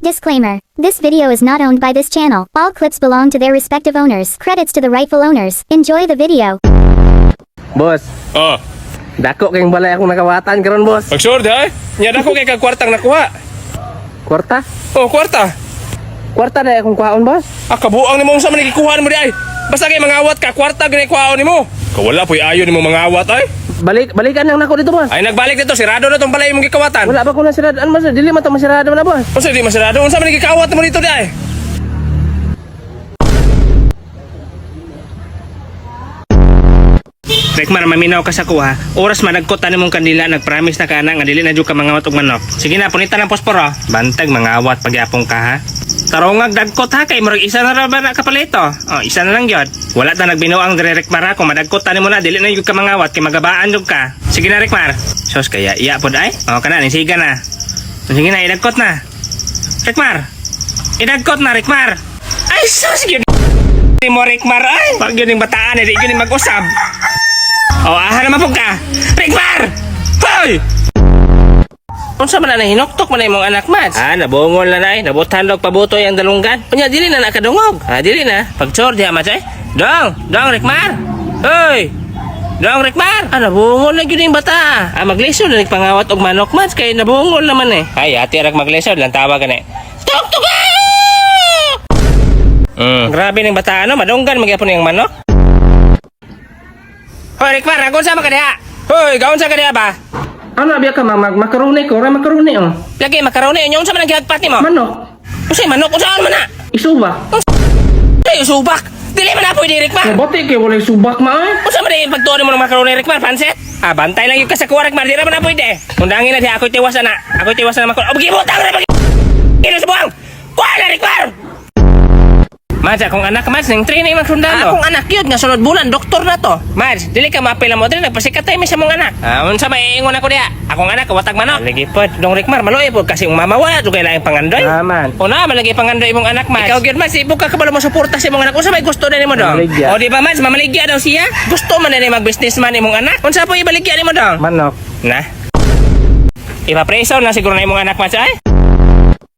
Disclaimer. This video is not owned by this channel. All clips belong to their respective owners. Credits to the rightful owners. Enjoy the video. Boss, Oh, dako kayong balay akong nakawatan karon boss. pag-sure ha? Nya dako kay kag kwartang nakuha. Kwarta? Oh, kwarta. Kwarta na akong kuhaon boss. Ah, kabuang nimo unsa man gikuha mo di ay. Basta kay mangawat ka kwarta gani kuhaon nimo. Kawala poy ayo nimo mangawat ay. Balikan lang nako dito boss. Ay nagbalik dito sirado na tong balay imong gikawatan. Wala ba ko na siradaan boss? Dili man to masirado na boss. Unsa di masirado? Unsa man gikawat mo dito di ay? Rekmar, maminaw ka sa kuha. Oras managkot ani mong kandila, nagpromise na ka na nga dili na jud ka mangawat og manok. Sige na, punitan ang posporo. Bantag mangawat pagyapong ka ha. Tarongag dagkot ha kay murag isa na ra ba na kapalito. Oh, isa na lang gyud. Wala ta nagbinuang dire Rekmar ha. Kung madagkot ani mo na dili na jud ka mangawat kay magabaan jud ka. Sige na Rekmar. Sos kaya iya pod ay. Oh, kana ni siga na. Sige na, idagkot na. Rekmar. Idagkot na Rekmar. Ay sos gyud. Di mo Rekmar ay. Pag gyud ning bataan di gyud mag-usab. Oh, aha naman po ka! Rekmar! Hoy! Unsa man na hinoktok man na imong anak, Mads? Ah, nabungol na na eh. Nabuthandog pabutoy ang dalunggan. Unya, dili na nakadungog. Ah, dili na. Pag-sure diha, Mads eh. Dong, Rekmar! Hoy! Dong, Rekmar! Ah, nabungol na yun yung bata. Ah, maglisod na nagpangawat og manok, Mads. Kaya nabungol naman eh. Ay, ati arag maglisod. Lang tawagan eh. Tuk-tuk! Grabe ng bata, ano? Madunggan magyapon yung manok. Hoy, Rekmar, agon sa makadiha. Hoy, gaon sa kadiha ba? Ano biya ka makaroni ko, ra makaroni oh. Lagi makaroni, unsa man ang gihagpat nimo? Manok, Usay manok, unsaon man na? isuba. Ay, subak. Dili man na pwede, Rekmar. Mabati kay walay subak ma ay. Unsa man ang pagtuon mo ng makaroni, Rekmar, pansit? Ah, bantay lang yung kasakuha, Rekmar, di ra man na pwede. Undangin na di ako'y tiwasan na. Ako'y tiwasan na makaroni. Oh, gibutang na Kino sa buwang. Kuha na, Rekmar. Mads, akong anak, Mads, nang training magsundalo. Akong anak yun, nga sunod bulan, doktor na to. Mads, dili ka mapila mo din, nagpasikat tayo sa mong anak. Ah, unsa maiingon ako diya? Akong anak, watag manok. Lagi po, dong Rekmar, maluoy po, kasi yung mama wala, dugay lang yung pangandoy. Aman. Una, malagi pangandoy imong anak, Mads. Ikaw, Mads, ibo ka kabalo mo suporta sa imong anak. Unsa may gusto na nimo dong? Mamaligya. O, di ba, Mads, mamaligya daw siya? Gusto man na mag-businessman imong anak. Unsa po ibaligya nimo dong? Manok. Na? Ipapreso na siguro na imong anak, Mads, ay?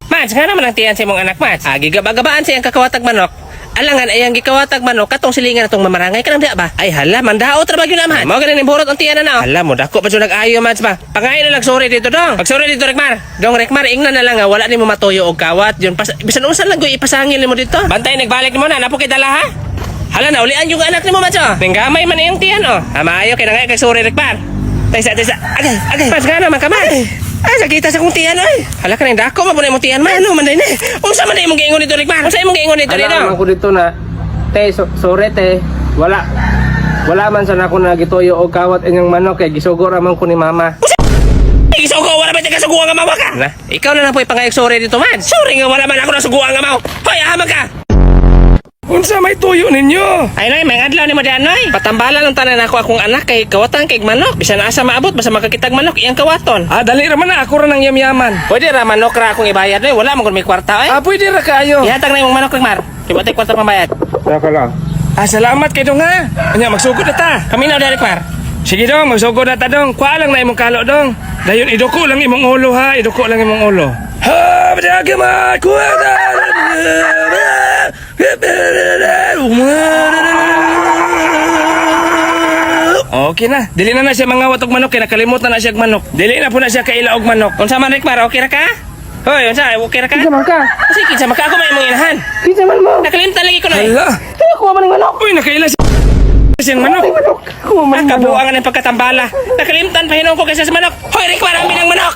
Mads, nga naman ang tiyan sa imong anak, Mads. Ah, gigabagabaan siyang kakawatag manok. Alangan ayang gikawatag manok katong silingan natong mamarangay kanang diya ba? Ay hala, mandao tra bagyo naman. Mao ganin imborot ang tiyan na. Hala mo dako pa jud nag-ayo Mads ba. Pangayo na lang sorry dito dong. Pag sorry dito Rekmar. Dong Rekmar ingnan na lang nga wala nimo matuyo og kawat. Yun bisan unsa lang goy ipasangil nimo dito. Bantay nagbalik nimo na napo kay dala ha. Hala na ulian yung anak nimo Mads oh. Ninggamay man iyang tiyan oh. Maayo kay nangay kay sorry Rekmar. Taysa. Agay. Mads nga naman kaman. Ay, sakita sa kong tiyan ay. Hala ka nang dako mo na imong tiyan man. Ano man din eh. Unsa man imong giingon dito Rekmar? Unsa imong giingon dito Alam ko dito na te, sorry te. Wala man sa nako na gituyo og kawat inyong manok kay gisugor man ko ni mama. Isugo, wala ba taga suguan nga mawa ka? Na, ikaw na lang po ipangayag sorry dito man. Sorry nga wala man ako na suguan nga mawa. Hoy, ahama ka! Unsa may tuyo ninyo? Ay noy, may adlaw ni mo diyan noy. Patambalan ng tanan ako akong anak kay kawatan kay manok. Bisan asa maabot basta makakitag manok iyang kawaton. Ah, dali ra man na ako ra nang yamyaman. Pwede ra manok ra akong ibayad noy. Wala man kun may kwarta ay. Ah, pwede ra kaayo. Ihatag na imong manok Rekmar. Ibutay kwarta pambayad. Saka lang. Ah, salamat kay dong ha. Anya magsugod na ta. Kami na dali Rekmar. Sige dong, magsugod na ta dong. Kuha lang na imong kalo dong. Dayon iduko lang imong ulo ha. Iduko lang imong ulo. Ha, badagi ma. Kuha na. Okay na. Dili na siya mangawat og manok kay nakalimutan na siya og manok. Dili na po na siya kaila og manok. Unsa man Rekmar, okay ra ka? Hoy, unsa? Okay ra ka? Kinsa man ka? Sige, kinsa man ka ako may imong inahan. Kinsa man mo? Nakalimutan lagi ko na. Hala. Kaya kuha man ng manok. Uy, nakaila siyang manok. Kuha man ng manok. Kabuangan ng pagkatambala. Nakalimutan pa hinom ko kaysa sa manok. Hoy, Rekmar, ang binang manok.